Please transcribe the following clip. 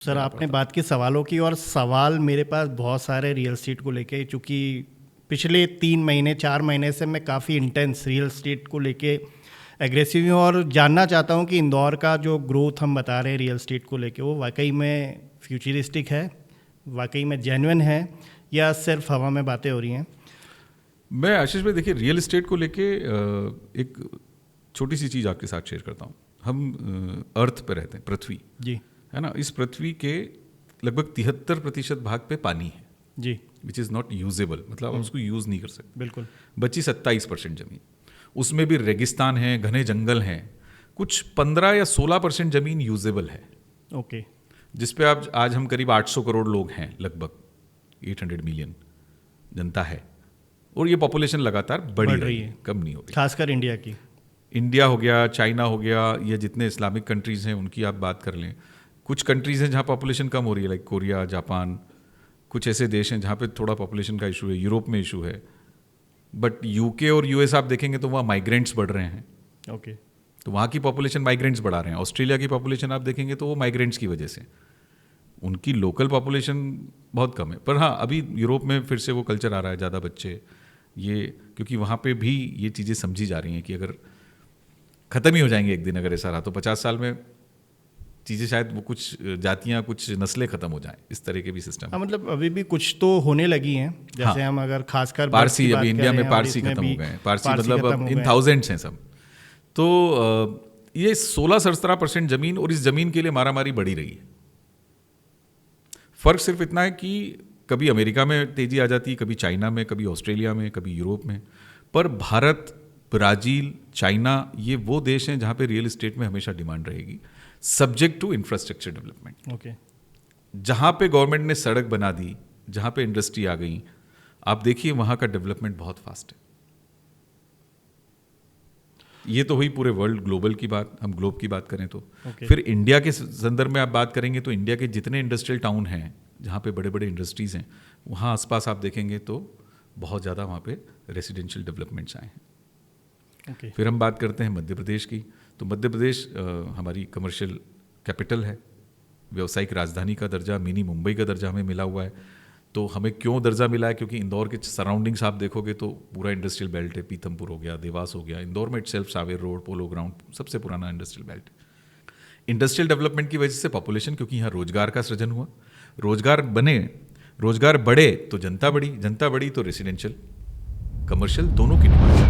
Sir आपने बात की सवालों की, और सवाल मेरे पास बहुत सारे रियल एस्टेट को लेके, चूँकि पिछले 3 महीने 4 महीने से मैं काफ़ी इंटेंस रियल एस्टेट को लेके एग्रेसिव हूँ, और जानना चाहता हूँ कि इंदौर का जो ग्रोथ हम बता रहे हैं रियल एस्टेट को लेके, वो वाकई में फ्यूचरिस्टिक है, वाकई में जेन्युइन है, या सिर्फ हवा में बातें हो रही हैं? मैं आशीष भाई देखिए, रियल एस्टेट को लेके एक छोटी सी चीज़ आपके साथ शेयर करता हूँ। हम अर्थ पे रहते हैं, पृथ्वी जी है ना। इस पृथ्वी के लगभग 73% भाग पे पानी है जी, विच इज़ नॉट यूजेबल, मतलब आप उसको यूज़ नहीं कर सकते। बिल्कुल। बची 27% ज़मीन, उसमें भी रेगिस्तान है, घने जंगल हैं। कुछ 15 या 16% ज़मीन यूजेबल है, ओके। जिस पे आप आज हम करीब 800 करोड़ लोग हैं, लगभग 800 मिलियन जनता है, और ये पॉपुलेशन लगातार बढ़ रही है, कम नहीं हो रही। खासकर इंडिया की। इंडिया हो गया, चाइना हो गया, ये जितने इस्लामिक कंट्रीज़ हैं उनकी आप बात कर लें। कुछ कंट्रीज़ हैं जहाँ पॉपुलेशन कम हो रही है, लाइक कोरिया, जापान। कुछ ऐसे देश हैं जहाँ पे थोड़ा पॉपुलेशन का इशू है, यूरोप में इशू है। बट यूके और यूएस आप देखेंगे तो वहाँ माइग्रेंट्स बढ़ रहे हैं, ओके। तो वहाँ की पॉपुलेशन माइग्रेंट्स बढ़ा रहे हैं। ऑस्ट्रेलिया की पॉपुलेशन आप देखेंगे तो वो माइग्रेंट्स की वजह से, उनकी लोकल पॉपुलेशन बहुत कम है। पर हाँ, अभी यूरोप में फिर से वो कल्चर आ रहा है, ज़्यादा बच्चे, ये क्योंकि वहाँ पे भी ये चीज़ें समझी जा रही हैं कि अगर ख़त्म ही हो जाएंगे एक दिन, अगर ऐसा रहा तो 50 साल में चीज़ें शायद वो कुछ जातियाँ, कुछ नस्लें ख़त्म हो जाएं, इस तरह के भी सिस्टम। हाँ, मतलब अभी भी कुछ तो होने लगी हैं, जैसे हाँ, हम अगर खासकर पारसी, अभी इंडिया में पारसी ख़त्म हो गए हैं। पारसी मतलब अब इन थाउजेंड्स हैं सब। तो ये 16-17% ज़मीन, और इस ज़मीन के लिए मारामारी बढ़ी रही है। फ़र्क सिर्फ इतना है कि कभी अमेरिका में तेज़ी आ जाती है, कभी चाइना में, कभी ऑस्ट्रेलिया में, कभी यूरोप में। पर भारत, ब्राज़ील, चाइना, ये वो देश हैं जहाँ पे रियल एस्टेट में हमेशा डिमांड रहेगी, subject to infrastructure development. Okay. जहाँ पे गवर्नमेंट ने सड़क बना दी, जहाँ पे इंडस्ट्री आ गई, आप देखिए वहाँ का डेवलपमेंट बहुत फास्ट है। ये तो हुई पूरे वर्ल्ड, ग्लोबल की बात, हम ग्लोब की बात करें तो। फिर इंडिया के संदर्भ में आप बात करेंगे तो इंडिया के जितने इंडस्ट्रियल टाउन हैं जहाँ पे बड़े बड़े इंडस्ट्रीज़ हैं, वहाँ आसपास आप देखेंगे तो बहुत ज़्यादा वहाँ पे रेसिडेंशियल डेवलपमेंट्स आए हैं। फिर हम बात करते हैं मध्य प्रदेश की, तो मध्य प्रदेश हमारी कमर्शियल कैपिटल है, व्यावसायिक राजधानी का दर्जा, मिनी मुंबई का दर्जा हमें मिला हुआ है। तो हमें क्यों दर्जा मिला है? क्योंकि इंदौर के सराउंडिंग्स आप देखोगे तो पूरा इंडस्ट्रियल बेल्ट है, पीथमपुर हो गया, देवास हो गया, इंदौर में itself Sanwer road, polo ground सबसे पुराना इंडस्ट्रियल बेल्ट। इंडस्ट्रियल डेवलपमेंट की वजह से पॉपुलेशन, क्योंकि यहाँ रोजगार का सृजन हुआ, रोजगार बने, रोजगार बढ़े तो जनता बढ़ी, जनता बढ़ी तो रेसिडेंशियल, कमर्शियल, दोनों की डिमांड।